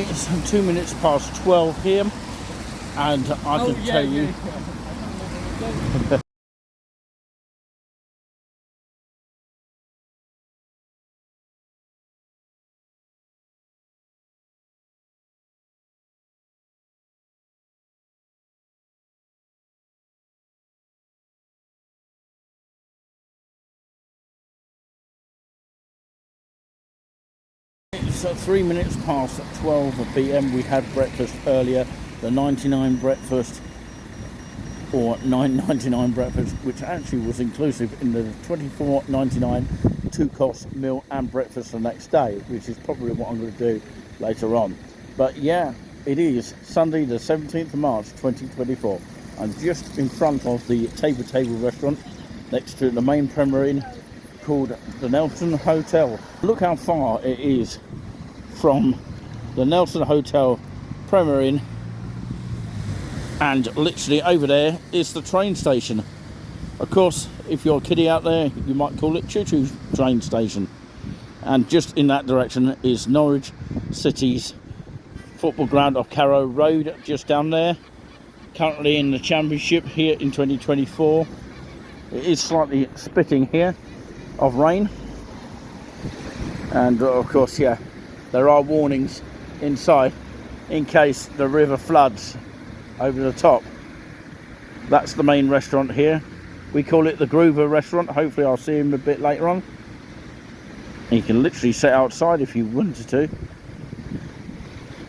It's 2 minutes past 12 here, and I can tell you. It's 3 minutes past 12 p.m. We had breakfast earlier, the 99 breakfast, or 9.99 breakfast, which actually was inclusive in the 24.99 two-course meal and breakfast the next day, which is probably what I'm going to do later on. But yeah, it is Sunday the 17th of March 2024. I'm just in front of the Table restaurant next to the main Premier Inn, called the Nelson Hotel. Look how far it is from the Nelson Hotel Premier Inn, and literally over there is the train station. Of course, if you're a kiddie out there, you might call it TWUs train station. And just in that direction is Norwich City's football ground of Carrow Road, just down there. Currently in the championship here in 2024. It is slightly spitting here of rain, and of course, yeah, there are warnings inside in case the river floods over the top. That's the main restaurant here. We call it the Groover restaurant. Hopefully I'll see him a bit later on. You can literally sit outside if you wanted to.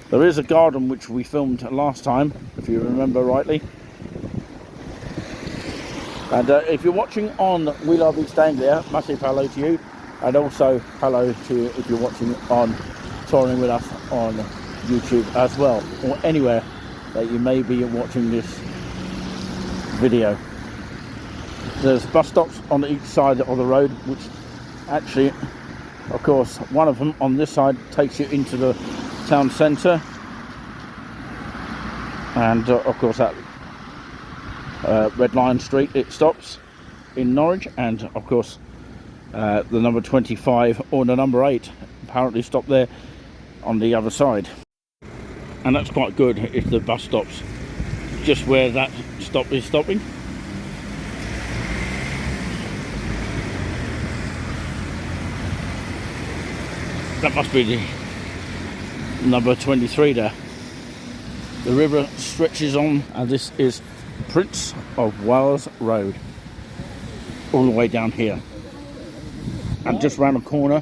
There is a garden which we filmed last time, if you remember rightly. And if you're watching on We Love East Anglia, massive hello to you. And also hello to you if you're watching on Touring With Us on YouTube as well, or anywhere that you may be watching this video. There's bus stops on each side of the road, which actually, of course, one of them on this side takes you into the town centre. And of course that Red Lion Street, it stops in Norwich, and of course the number 25 or the number 8 apparently stop there on the other side. And that's quite good if the bus stops just where that stop is stopping. That must be the number 23 there. The river stretches on, and this is Prince of Wales Road, all the way down here. And just round the corner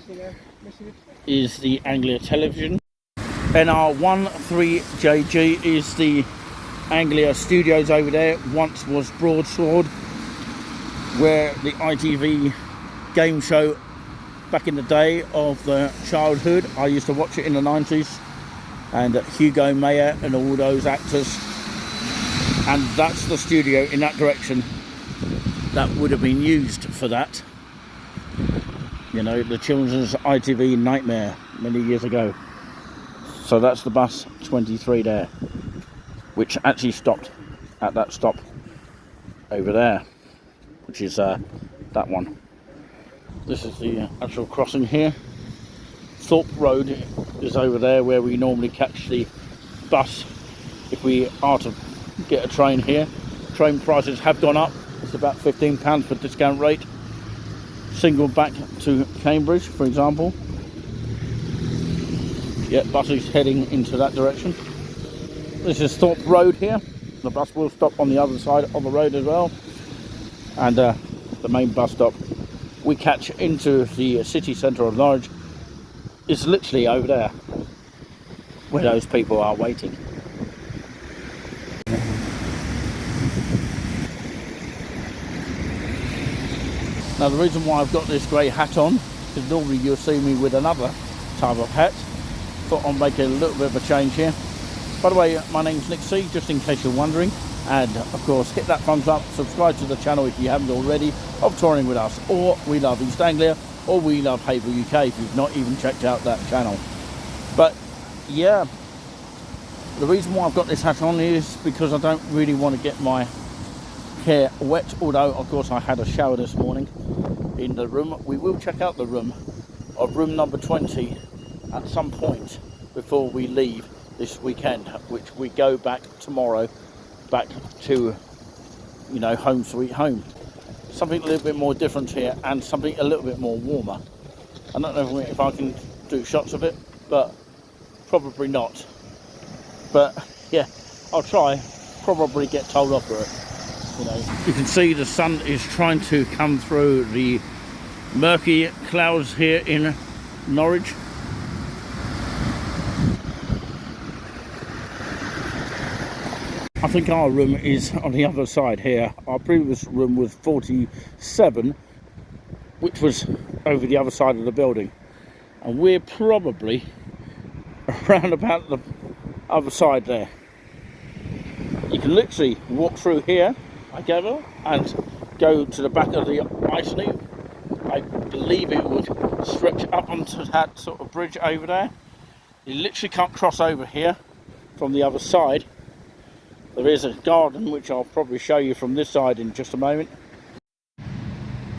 is the Anglia Television. NR13JG is the Anglia Studios over there. Once was Broadsword, where the ITV game show back in the day of the childhood. I used to watch it in the 90s, and Hugo Mayer and all those actors. And that's the studio in that direction that would have been used for that. You know, the children's ITV nightmare many years ago. So that's the bus 23 there, which actually stopped at that stop over there, which is that one. This is the actual crossing here. Thorpe Road is over there, where we normally catch the bus if we are to get a train here. Train prices have gone up. It's about £15 for discount rate. Single back to Cambridge, for example. Yeah, buses heading into that direction. This is Thorpe Road here. The bus will stop on the other side of the road as well. And the main bus stop we catch into the city centre of Norwich is literally over there, where those people are waiting. Now, the reason why I've got this grey hat on is normally you'll see me with another type of hat. Thought I'll make a little bit of a change here. By the way, my name's Nick C, just in case you're wondering. And of course, hit that thumbs up, subscribe to the channel if you haven't already, of Touring With Us, or We Love East Anglia, or We Love Haverhill UK if you've not even checked out that channel. But yeah, the reason why I've got this hat on is because I don't really want to get my hair wet, although of course I had a shower this morning in the room. We will check out the room of room number 20 at some point before we leave this weekend, which we go back tomorrow, back to, you know, home sweet home. Something a little bit more different here, and something a little bit more warmer. I don't know if I can do shots of it, but probably not. But yeah, I'll try. Probably get told off for it. You know, you can see the sun is trying to come through the murky clouds here in Norwich. I think our room is on the other side here. Our previous room was 47, which was over the other side of the building, and we're probably around about the other side there. You can literally walk through here, I gather, and go to the back of the ice loop. I believe it would stretch up onto that sort of bridge over there. You literally can't cross over here from the other side. There is a garden, which I'll probably show you from this side in just a moment.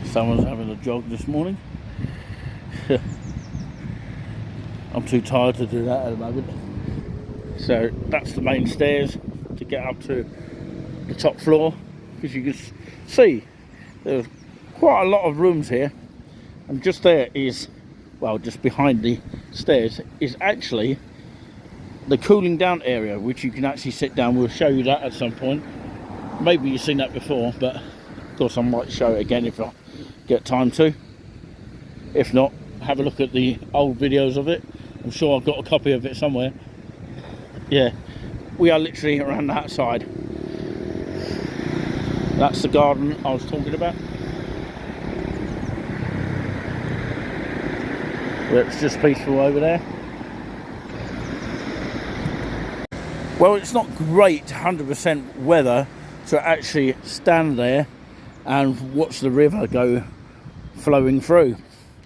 Someone's having a jog this morning. I'm too tired to do that at the moment. So that's the main stairs to get up to the top floor. As you can see, there's quite a lot of rooms here. And just there is, well, just behind the stairs is actually the cooling down area, which you can actually sit down. We'll show you that at some point. Maybe you've seen that before, but of course I might show it again if I get time to. If not, have a look at the old videos of it. I'm sure I've got a copy of it somewhere. Yeah, we are literally around that side. That's the garden I was talking about. Where it's just peaceful over there. Well, it's not great 100% weather to actually stand there and watch the river go flowing through.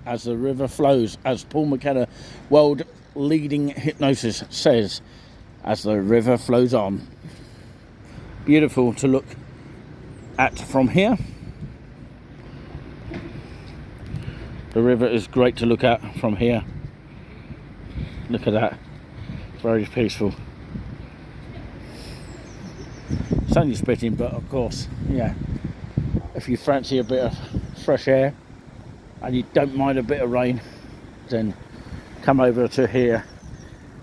As the river flows, as Paul McKenna, world leading hypnosis, says, as the river flows on. Beautiful to look at from here. The river is great to look at from here. Look at that, very peaceful. It's only spitting, but of course, yeah, if you fancy a bit of fresh air and you don't mind a bit of rain, then come over to here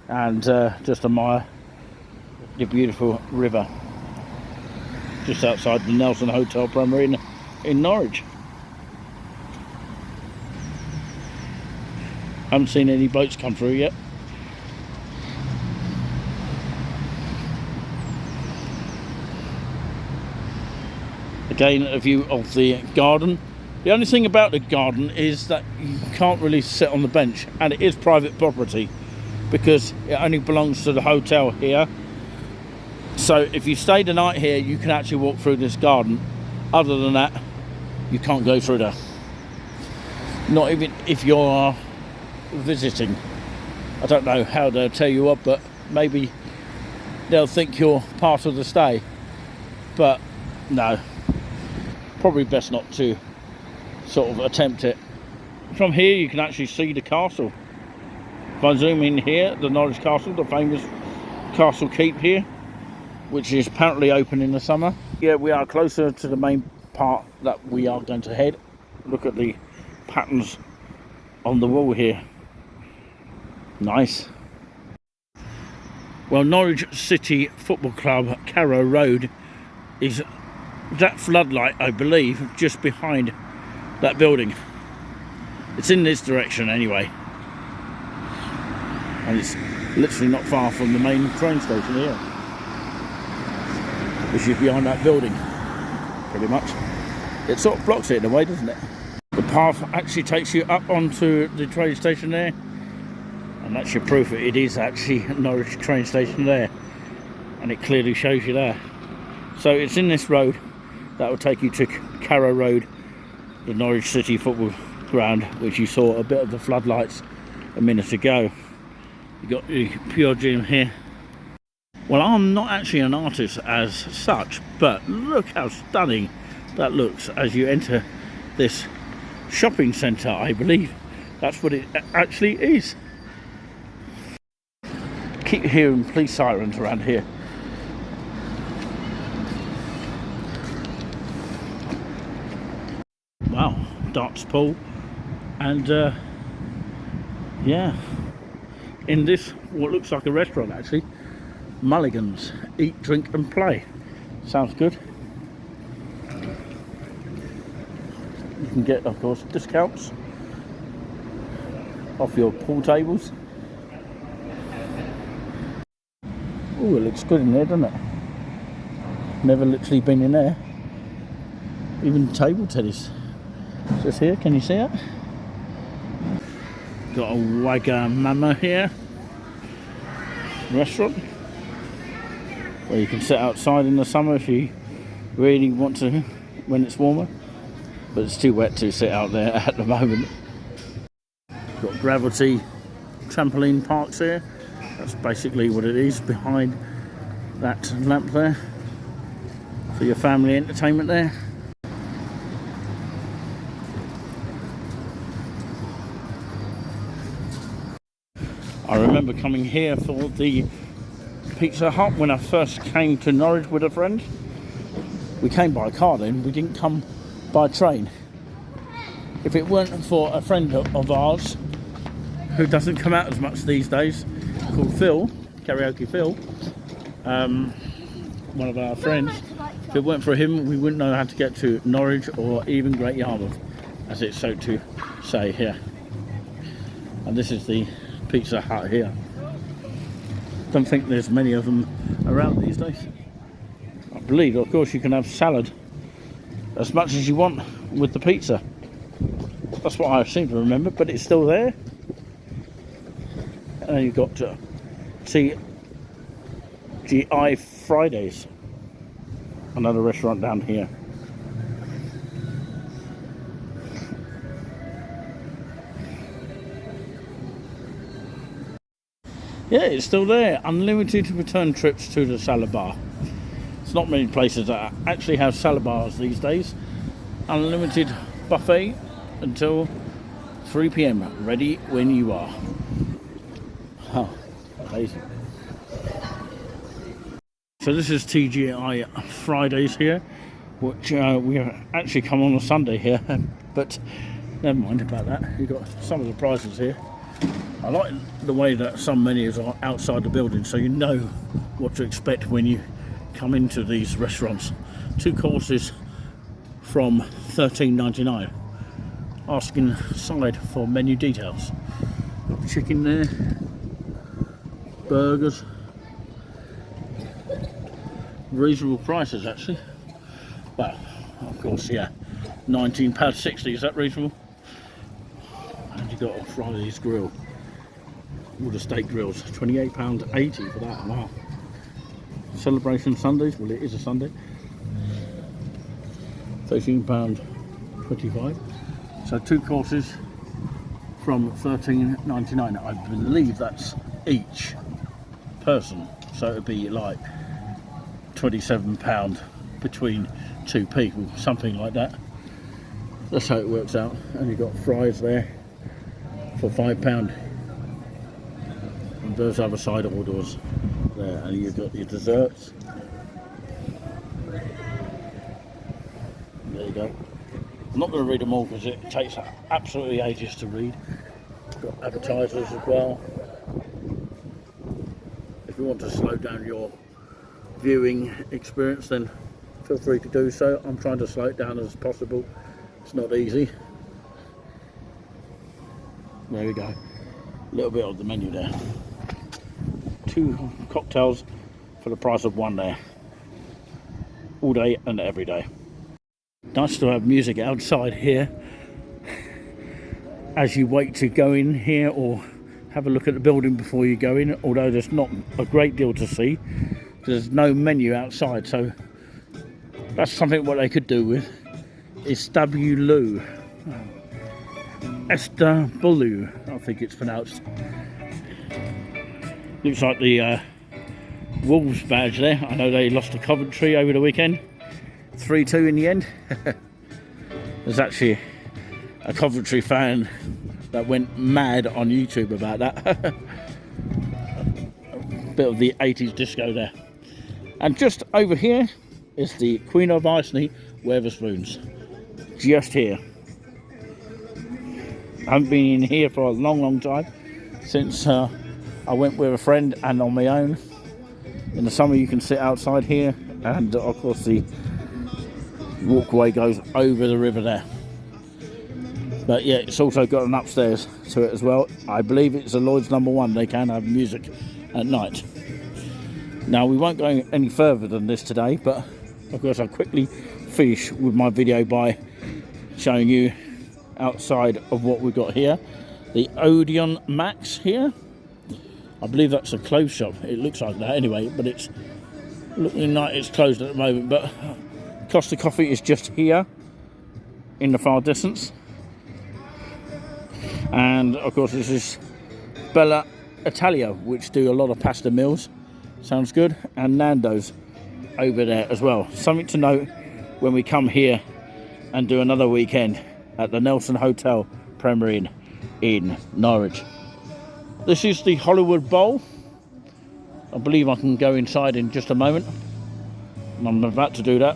and just admire the beautiful river just outside the Nelson Hotel Premier in Norwich. Haven't seen any boats come through yet. Again, a view of the garden. The only thing about the garden is that you can't really sit on the bench, and it is private property because it only belongs to the hotel here. So if you stay the night here, you can actually walk through this garden. Other than that, you can't go through there. Not even if you're visiting. I don't know how they'll tell you up, but maybe they'll think you're part of the stay. But no. Probably best not to sort of attempt it. From here you can actually see the castle. If I zoom in here, the Norwich Castle, the famous castle keep here, which is apparently open in the summer. Yeah, we are closer to the main part that we are going to head. Look at the patterns on the wall here. Nice. Well, Norwich City Football Club, Carrow Road, is that floodlight, I believe, just behind that building. It's in this direction anyway, and it's literally not far from the main train station here, which is behind that building pretty much. It sort of blocks it in a way, doesn't it? The path actually takes you up onto the train station there, and that's your proof it is actually Norwich train station there, and it clearly shows you there. So it's in this road that will take you to Carrow Road, the Norwich City Football Ground, which you saw a bit of the floodlights a minute ago. You got the Pure Gym here. Well, I'm not actually an artist as such, but look how stunning that looks as you enter this shopping centre. I believe that's what it actually is. keep hearing police sirens around here. Wow, darts pool, and yeah, in this what looks like a restaurant actually, Mulligan's, eat, drink and play. Sounds good. You can get, of course, discounts off your pool tables. Oh, it looks good in there, doesn't it? Never literally been in there. Even table tennis. Just here, can you see it? Got a Wagamama here. Restaurant. Where you can sit outside in the summer if you really want to, when it's warmer. But it's too wet to sit out there at the moment. Got gravity trampoline parks here. That's basically what it is behind that lamp there. For your family entertainment there. I remember coming here for the Pizza Hut when I first came to Norwich with a friend. We came by car then, we didn't come by train. If it weren't for a friend of ours who doesn't come out as much these days, called Phil, Karaoke Phil, one of our friends, if it weren't for him we wouldn't know how to get to Norwich or even Great Yarmouth, as it's so to say here. And this is the Pizza Hut here. Don't think there's many of them around these days. I believe, of course, you can have salad as much as you want with the pizza. That's what I seem to remember, but it's still there. And then you've got TGI Fridays, another restaurant down here. Yeah, it's still there. Unlimited return trips to the salad bar. It's not many places that actually have salad bars these days. Unlimited buffet until 3 PM. Ready when you are. Oh, amazing. So this is TGI Fridays here, which we have actually come on a Sunday here, but never mind about that. You've got some of the prices here. I like the way that some menus are outside the building, so you know what to expect when you come into these restaurants. 2 courses from $13.99. Ask inside for menu details. Got chicken there, burgers, reasonable prices actually. Well, of course, yeah, £19.60, is that reasonable? And you've got a Friday's grill. All the steak grills, £28.80 for that. Wow. Celebration Sundays, well it is a Sunday. £13.25. So 2 courses from $13.99. I believe that's each person. So it'd be like £27 between 2 people, something like that. That's how it works out. And you've got fries there for £5. And those other side orders there, and you've got your desserts. There you go. I'm not going to read them all because it takes absolutely ages to read. Got appetizers as well. If you want to slow down your viewing experience, then feel free to do so. I'm trying to slow it down as possible. It's not easy. There we go. A little bit of the menu there. 2 cocktails for the price of 1 there. All day and every day. Nice to have music outside here as you wait to go in here or have a look at the building before you go in, although there's not a great deal to see. There's no menu outside, so that's something what they could do with Istanbul. Istanbul, I think it's pronounced. Looks like the Wolves badge there. I know they lost to Coventry over the weekend, 3-2 in the end. There's actually a Coventry fan that went mad on YouTube about that. bit of the 80s disco there. And just over here is the Queen of Islay Weatherspoons. Just here. I haven't been in here for a long time, since I went with a friend and on my own. In the summer you can sit outside here, and of course the walkway goes over the river there. But yeah, it's also got an upstairs to it as well. I believe it's a Lloyd's #1. They can have music at night. Now we won't go any further than this today, but of course I'll quickly finish with my video by showing you outside of what we've got here. The Odeon Max here. I believe that's a clothes shop. It looks like that anyway, but it's looking like it's closed at the moment. But Costa Coffee is just here in the far distance. And of course this is Bella Italia, which do a lot of pasta meals. Sounds good. And Nando's over there as well. Something to note when we come here and do another weekend at the Nelson Hotel Premier Inn in Norwich. This is the Hollywood Bowl. I believe I can go inside in just a moment. And I'm about to do that.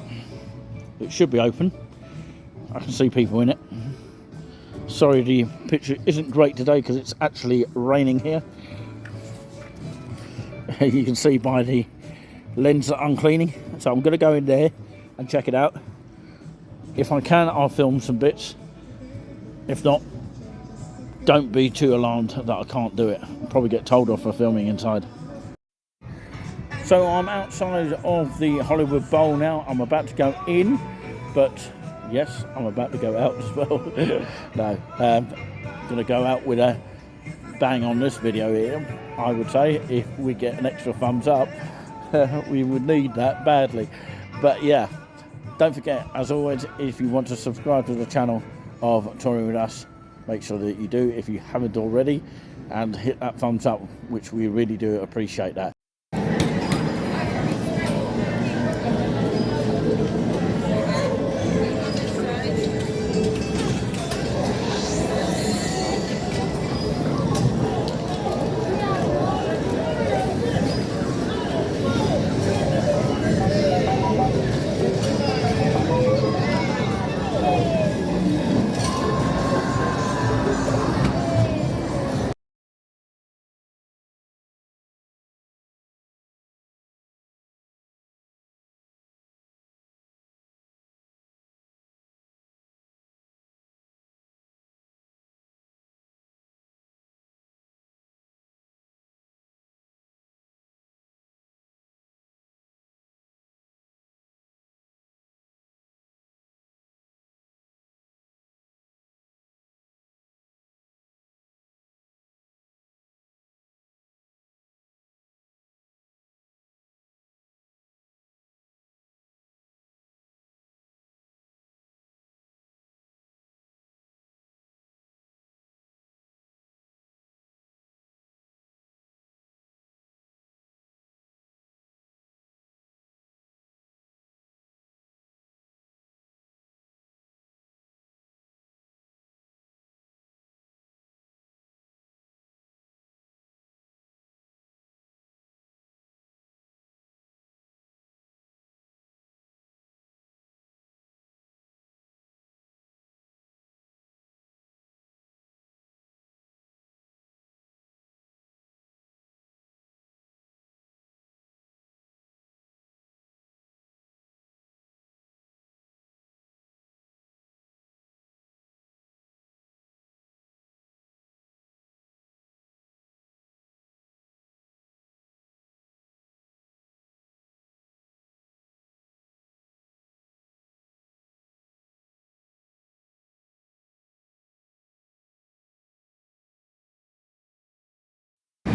It should be open. I can see people in it. Sorry, the picture isn't great today because it's actually raining here. You can see by the lens that I'm cleaning. So I'm going to go in there and check it out. If I can, I'll film some bits. If not, don't be too alarmed that I can't do it. I'll probably get told off for filming inside. So I'm outside of the Hollywood Bowl now. I'm about to go in, but yes, I'm about to go out as well. No, I'm going to go out with a bang on this video here. I would say if we get an extra thumbs up, we would need that badly. But yeah, don't forget, as always, if you want to subscribe to the channel of Touring With Us, make sure that you do if you haven't already, and hit that thumbs up, which we really do appreciate that.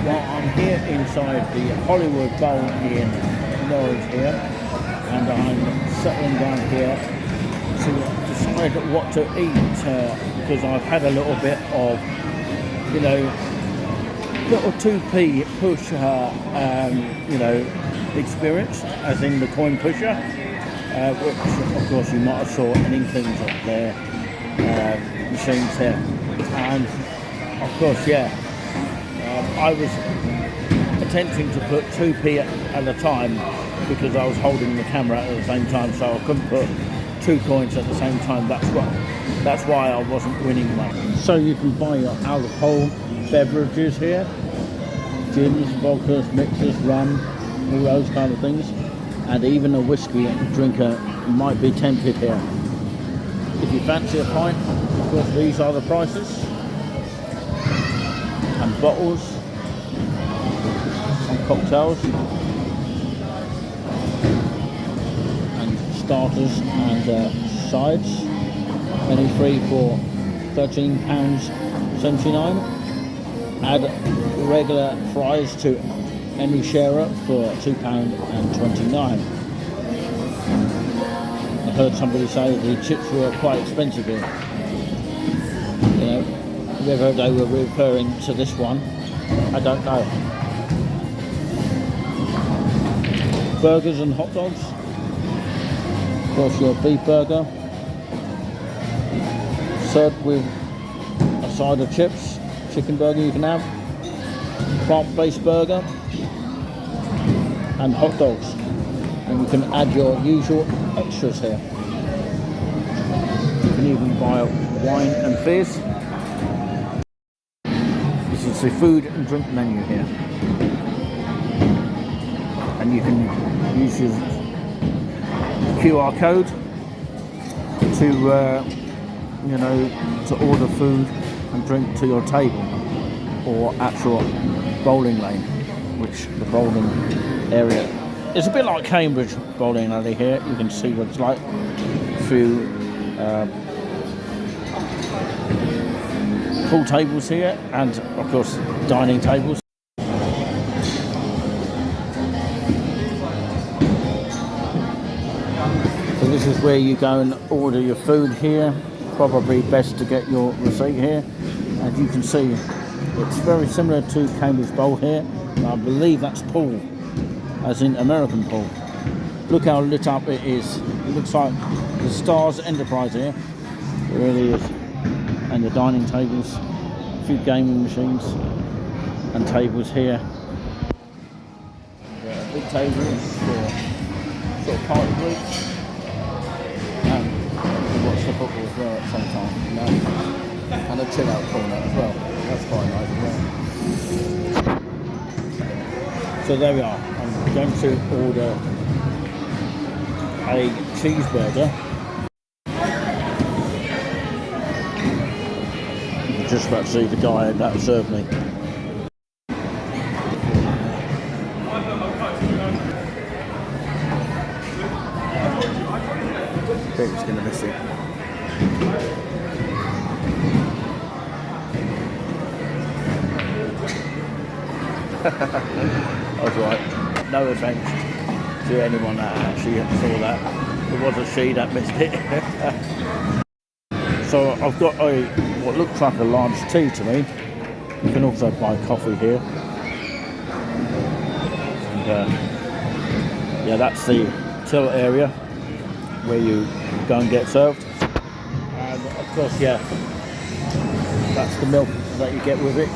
Well, I'm here inside the Hollywood Bowl in Norwich here, and I'm settling down here to decide what to eat, because I've had a little bit of, you know, little 2p push, you know, experience, as in the coin pusher, which of course you might have saw an inkling of their machines here, and of course, yeah. I was attempting to put 2p at a time because I was holding the camera at the same time, so I couldn't put 2 coins at the same time. That's why I wasn't winning much. So you can buy your alcohol beverages here, gins, vodkas, mixers, rum, all those kind of things, and even a whiskey drinker might be tempted here. If you fancy a pint, of course these are the prices, and bottles, some cocktails, and starters and sides. Any free for £13.79. Add regular fries to any sharer for £2.29. I heard somebody say the chips were quite expensive here. You know, whether they were referring to this one, I don't know. Burgers and hot dogs. Of course, your beef burger, served with a side of chips. Chicken burger you can have, plant-based burger, and hot dogs. And you can add your usual extras here. You can even buy wine and fizz. This is the food and drink menu here. And you can use your QR code to to order food and drink to your table, or actual bowling lane, which the bowling area is a bit like Cambridge bowling alley here. You can see what it's like through pool tables here, and of course dining tables. So this is where you go and order your food here. Probably best to get your receipt here. And you can see it's very similar to Cambridge Bowl here. I believe that's pool, as in American pool. Look how lit up it is. It looks like the Stars Enterprise here. It really is. And the dining tables, a few gaming machines and tables here. And, big tables for sort of party groups. Watch the football as well at the same time, you know? And a chill out corner as well. That's quite nice as well. So there we are. I'm going to order a cheeseburger. I'm just about to see the guy that served me. I think it's going to miss it. I was right. No offence to anyone that actually saw that. It was a she that missed it. So I've got what looks like a large tea to me. You can also buy coffee here. And yeah, that's the till area where you go and get served. And of course, yeah, that's the milk that you get with it.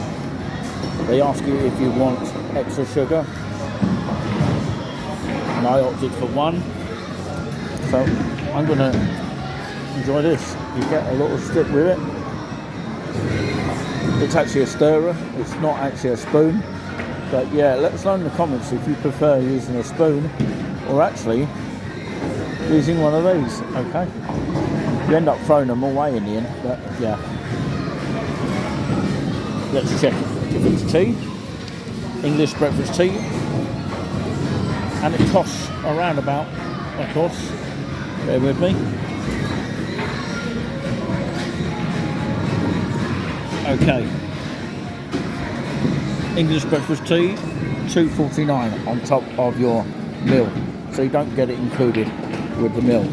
They ask you if you want extra sugar, and I opted for 1. So I'm going to enjoy this. You get a little stick with it. It's actually a stirrer, it's not actually a spoon. But yeah, let us know in the comments if you prefer using a spoon or actually using one of these, okay? You end up throwing them away in the end, but yeah. Let's check if it's tea, English breakfast tea, and it costs around about, of course, bear with me. Okay, English breakfast tea, £2.49 on top of your meal, so you don't get it included with the meal.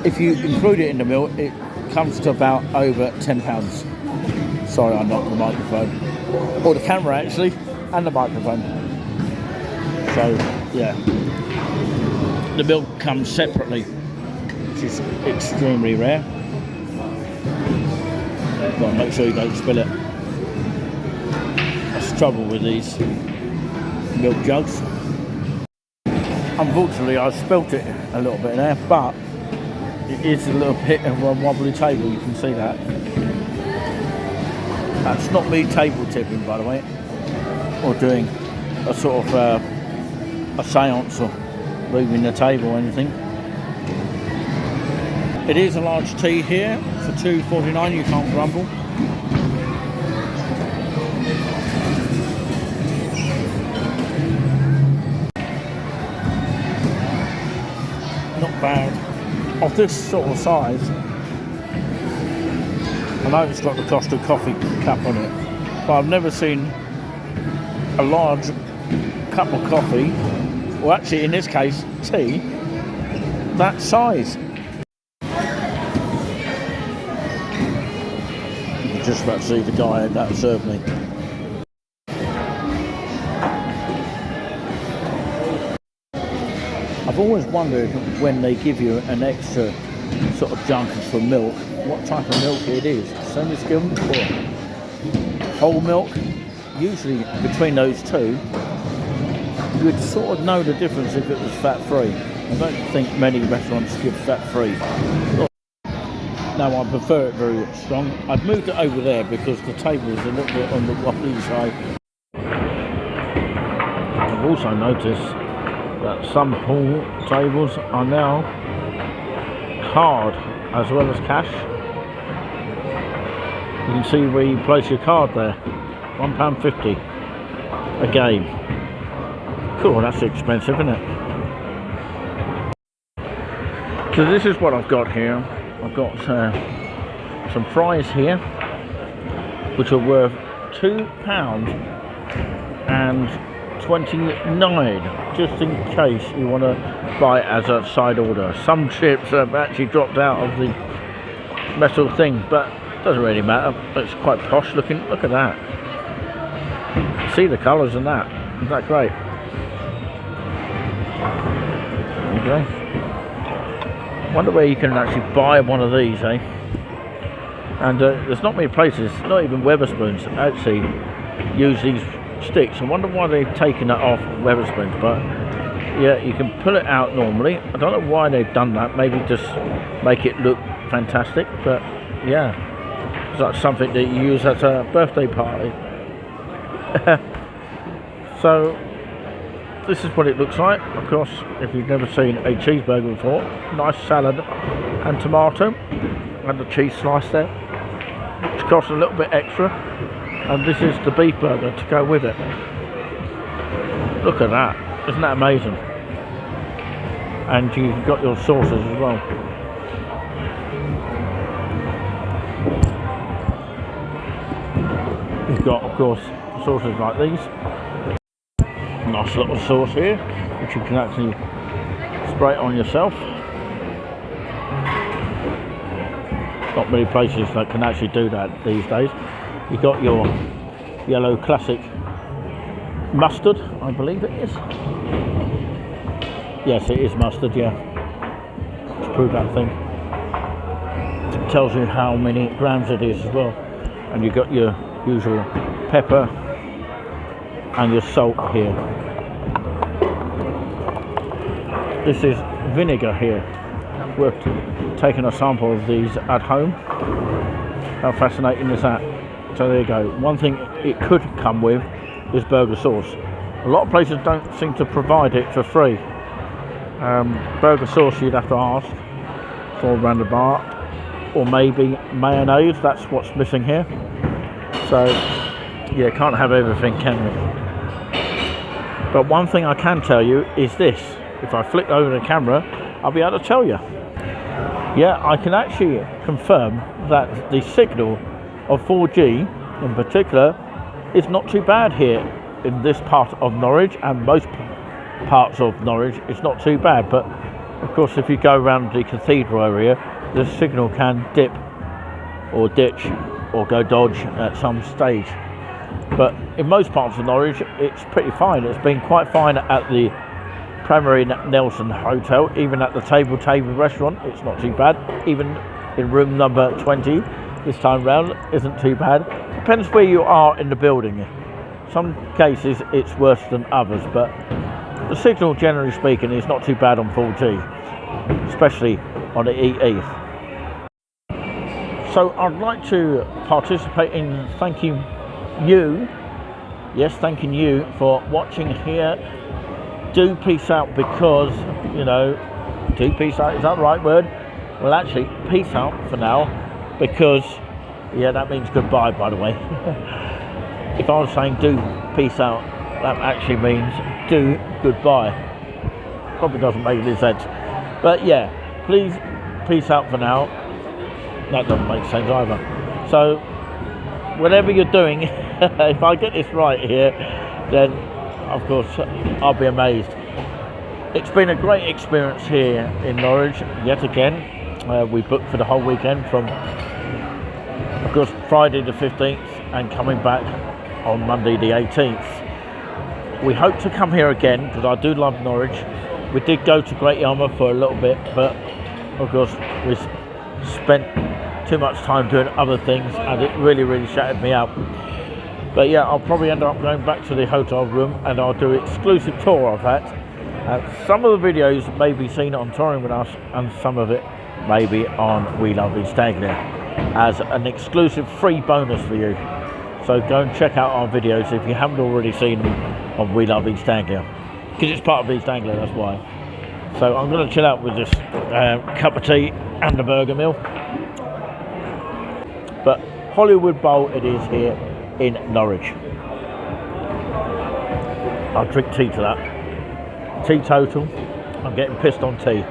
If you include it in the meal, it comes to about over £10. Sorry, I knocked the microphone, or the camera actually, and the microphone. So yeah, the milk comes separately, which is extremely rare. Got to make sure you don't spill it. That's the trouble with these. milk jugs. Unfortunately, I spilt it a little bit there, but it is a little bit of a wobbly table, you can see that. That's not me table tipping, by the way, or doing a sort of a seance or moving the table or anything. It is a large tea here for $2.49, you can't grumble. Not bad. Of this sort of size, I know it's got the Costa coffee cup on it, but I've never seen a large cup of coffee, or actually in this case tea, that size. You're just about to see the guy that served me. I've always wondered when they give you an extra sort of junk for milk, what type of milk it is. Semi-skimmed or whole milk. Usually between those two, you'd sort of know the difference if it was fat-free. I don't think many restaurants give fat-free. No, I prefer it very strong. I've moved it over there because the table is a little bit on the wobbly side. I've also noticed that some pool tables are now card as well as cash. You can see where you place your card there. £1.50 a game. Cool, that's expensive, isn't it? So this is what I've got here. I've got some fries here, which are worth £2.29, just in case you want to buy it as a side order. Some chips have actually dropped out of the metal thing, but it doesn't really matter. It's quite posh looking. Look at that. See the colours in that. Isn't that great? Okay. Wonder where you can actually buy one of these, eh? And there's not many places, not even Wetherspoons, actually use these sticks. I wonder why they've taken that off Wetherspoons, but yeah, you can pull it out normally. I don't know why they've done that, maybe just make it look fantastic, but yeah, it's like something that you use at a birthday party. So this is what it looks like. Of course, if you've never seen a cheeseburger before, nice salad and tomato and the cheese slice there, which costs a little bit extra, and this is the beef burger to go with it. Look at that, isn't that amazing? And you've got your sauces as well. You've got, of course, sauces like these. Nice little sauce here, which you can actually spray it on yourself. Not many places that can actually do that these days. You've got your yellow classic mustard, I believe it is. Yes, it is mustard, yeah. Let's prove that thing. It tells you how many grams it is as well. And you've got your usual pepper and your salt here. This is vinegar here. We're taking a sample of these at home. How fascinating is that? So there you go. One thing it could come with is burger sauce. A lot of places don't seem to provide it for free. Burger sauce you'd have to ask for around the bar, or maybe mayonnaise. That's what's missing here. So yeah, can't have everything, can we? But one thing I can tell you is this. If I flick over the camera, I'll be able to tell you. Yeah, I can actually confirm that the signal of 4G in particular is not too bad here in this part of Norwich, and most parts of Norwich it's not too bad. But of course, if you go around the cathedral area, the signal can dip or ditch or go dodge at some stage. But in most parts of Norwich it's pretty fine. It's been quite fine at the Primary Nelson Hotel, even at the table restaurant it's not too bad. Even in room number 20 this time round isn't too bad. Depends where you are in the building. Some cases it's worse than others, but the signal, generally speaking, is not too bad on 4G, especially on the EE. So I'd like to participate in thanking you, yes, thanking you for watching here. Do peace out, because, you know, do peace out, is that the right word? Well, actually, peace out for now, because, yeah, that means goodbye, by the way. If I was saying do peace out, that actually means do goodbye. Probably doesn't make any sense. But yeah, please peace out for now. That doesn't make sense either. So, whatever you're doing, if I get this right here, then of course I'll be amazed. It's been a great experience here in Norwich yet again. We booked for the whole weekend from, of course, Friday the 15th and coming back on Monday the 18th. We hope to come here again, because I do love Norwich. We did go to Great Yarmouth for a little bit, but of course we spent too much time doing other things, and it really shattered me up. But yeah, I'll probably end up going back to the hotel room, and I'll do an exclusive tour of that. Some of the videos may be seen on Touring With Us, and some of it may be on We Love East Anglia as an exclusive free bonus for you. So go and check out our videos if you haven't already seen them on We Love East Anglia, because it's part of East Anglia, that's why. So I'm going to chill out with this cup of tea and a burger meal. But Hollywood Bowl it is here in Norwich. I'll drink tea to that. Teetotal. I'm getting pissed on tea.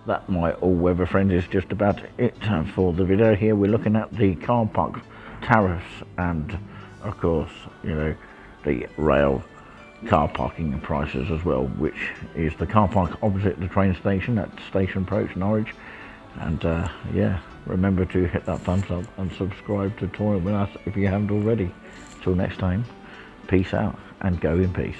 That, my all-weather friend, is just about it for the video. Here we're looking at the car park tariffs and, of course, you know, the rail car parking prices as well, which is the car park opposite the train station at Station Approach, Norwich. And yeah, remember to hit that thumbs up and subscribe to Touring With Us if you haven't already. Till next time, peace out and go in peace.